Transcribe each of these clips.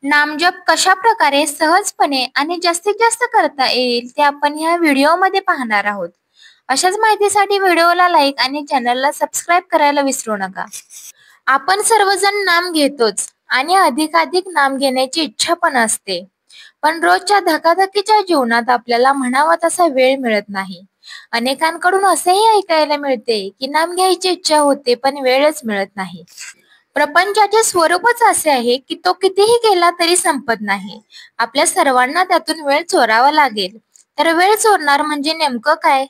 नामजप कशा प्रकारे सहजपणे आणि जास्तीत जास्त करता येईल ते आपण ह्या व्हिडिओमध्ये पाहणार आहोत. अशाच माहितीसाठी व्हिडिओला लाईक आणि चॅनलला सबस्क्राईब करायला विसरू नका. आपण सर्वजण नाम घेतोच आणि अधिकाधिक नाम घेण्याची इच्छा पण असते. पण रोजच्या धकाधकीच्या जीवनात आपल्याला म्हणावा तसा वेळ मिळत नाही. अनेकांकडून असेही ऐकायला मिळते की नाम घ्यायची इच्छा होते पण वेळच मिळत नाही. प्रपंचाचे स्वरूपच असे आहे की तो कितीही केला तरी संपत नाही. आपल्या सर्वांना त्यातून वेळ चोरावा लागेल. तर वेळ चोरणार म्हणजे नेमकं काय?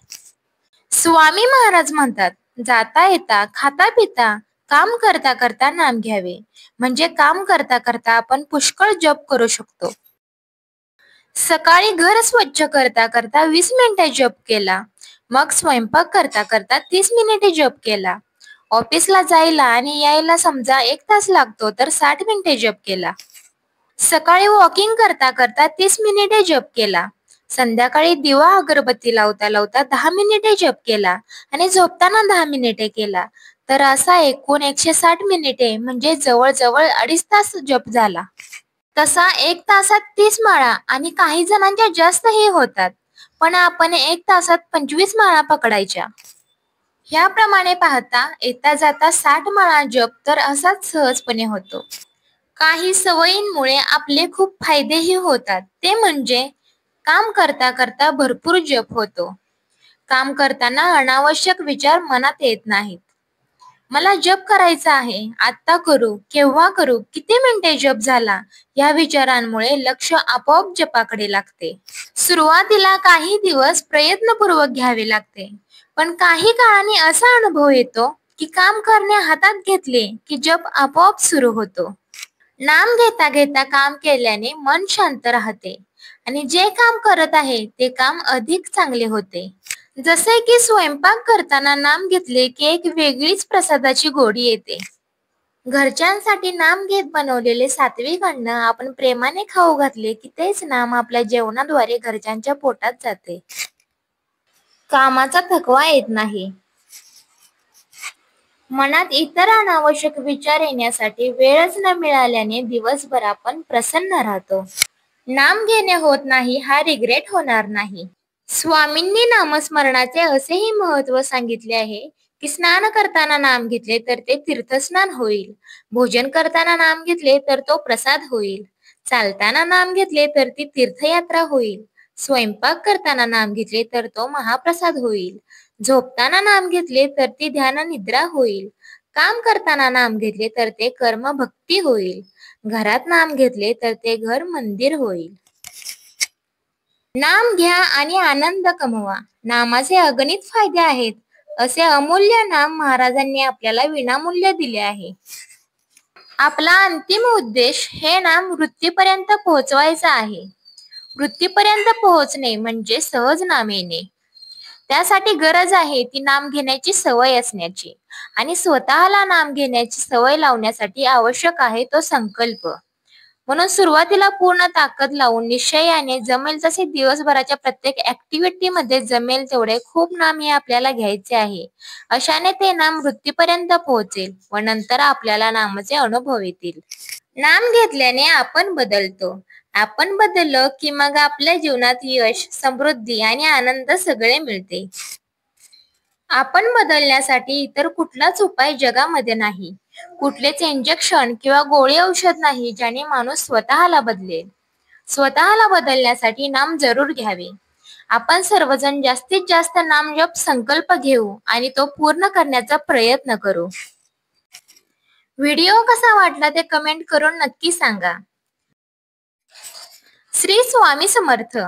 स्वामी महाराज म्हणतात, जाता येता खाता पिता काम करता करता नाम घ्यावे. म्हणजे काम करता करता आपण पुष्कळ जप करू शकतो. सकाळी घर स्वच्छ करता करता 20 मिनिटे जप केला, मग स्वयंपाक करता करता 30 मिनिटे जप केला, ऑफिसला जायला आणि यायला समजा 1 तास लागतो तर 60 मिनिटे जप केला. सकाळी वॉकिंग करता करता 30 मिनिटे जप केला, संध्याकाळी दिवा अगरबत्ती लावता लावता 10 मिनिटे जप केला आणि झोपताना 10 मिनिटे केला, तर असा एकूण 160 मिनिटे म्हणजे जवळजवळ 2.5 तास जप झाला. तसा 1 तासात 30 माळा आणि काही जणांच्या जास्तही होतात, पण आपण 1 तासात 25 माळा पकडायच्या. ह्याप्रमाणे पाहता येता जाता 60 माळा जप तर असाच सहजपणे होतो. काही सवयींमुळे आपले खूप फायदेही होतात. ते म्हणजे काम करता करता भरपूर जप होतो. काम करताना अनावश्यक विचार मनात येत नाहीत. मला जप करायचा आहे, आत्ता करू, केव्हा करू, किती मिनिटे जप झाला, या विचारांमुळे लक्ष आपोआप जपाकडे लागते. सुरुवातीला काही दिवस प्रयत्नपूर्वक घ्यावे लागते, पण काही काळाने असा अनुभव येतो की काम करणे हातात घेतले की जप आपोआप सुरू होतो. नाम घेता घेता काम केल्याने मन शांत राहते आणि जे काम करत आहे ते काम अधिक चांगले होते. जसे की स्वयंपाक करताना नाम घेतले की एक वेगळीच प्रसादाची गोडी येते. घरच्यांसाठी नाम घेत बनवलेले सात्विक अन्न आपण प्रेमाने खाऊ घातले की तेच नाम आपल्या जेवणाद्वारे घरच्यांच्या पोटात जाते. कामाचा थकवा येत नाही. मनात इतर अनावश्यक विचार येण्यासाठी वेळच न मिळाल्याने दिवसभर आपण प्रसन्न राहतो. नाम घेणे होत नाही हा रिग्रेट होणार नाही. स्वामींनी नामस्मरणाचे असेही महत्व सांगितले आहे की स्नान करताना नाम घेतले तर ते तीर्थस्नान होईल, भोजन करताना नाम घेतले तर तो प्रसाद होईल, चालताना नाम घेतले तर ती तीर्थयात्रा होईल, स्वयंपाक करताना नाम घेतले तर तो महाप्रसाद होईल, झोपताना नाम घेतले तर ती ध्यान निद्रा होईल, काम करताना नाम घेतले तर ते कर्म भक्ती होईल, घरात नाम घेतले तर ते घर मंदिर होईल. नाम घ्या आणि आनंद कमवा. नामाचे अगणित फायदे आहेत. असे अमूल्य नाम महाराजांनी आपल्याला विनामूल्य दिले आहे. आपला अंतिम उद्देश हे नाम मृत्यूपर्यंत पोहोचवायचा आहे. मृत्यूपर्यंत पोहोचणे म्हणजे सहज नाम येणे. त्यासाठी गरज आहे ती नाम घेण्याची सवय असण्याची आणि स्वतःला नाम घेण्याची सवय लावण्यासाठी आवश्यक आहे तो संकल्प. म्हणून सुरुवातीला पूर्ण ताकद लावून निश्चयाने जमेल तसे दिवसभराच्या प्रत्येक ऍक्टिव्हिटी मध्ये जमेल तेवढे खूप नाम हे आपल्याला घ्यायचे आहे. अशाने ते नाम मृत्यूपर्यंत पोहोचेल व नंतर आपल्याला नामाचे अनुभव येतील. नाम घेतल्याने आपण बदलतो. आपण बदललो की मग आपल्या जीवनात यश, समृद्धी आणि आनंद सगळे मिळते. आपण बदलण्यासाठी इतर कुठलाच उपाय जगामध्ये नाही. कुठलेच इंजेक्शन किंवा गोळी औषध नाही ज्याने माणूस स्वतःला बदलेल. स्वतःला बदलण्यासाठी नाम जरूर घ्यावे. आपण सर्वजण जास्तीत जास्त नामजप संकल्प घेऊ आणि तो पूर्ण करण्याचा प्रयत्न करू. व्हिडिओ कसा वाटला ते कमेंट करून नक्की सांगा. श्री स्वामी समर्थ.